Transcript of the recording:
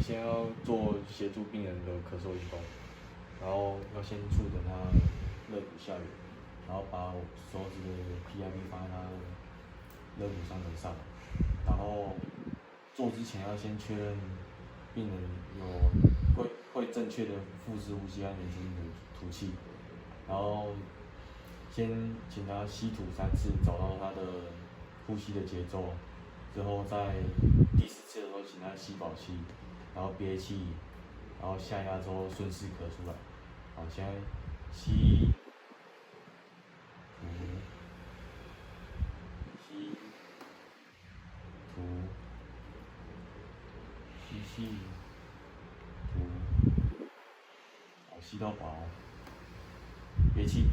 先要协助病人的咳嗽运动，然后要先触诊他肋骨下缘，然后把我手指的 PIP 放在他的肋骨伤口上，然后做之前要先确认病人会正确的腹式呼吸和连续吐气，然后先请他吸吐3次，找到他的呼吸的节奏，之后在第4次的时候请他吸饱气，然后憋气，然后下压之后顺势咳出来。好，现在吸吐吸吐吸气吐，好，吸到饱，憋气。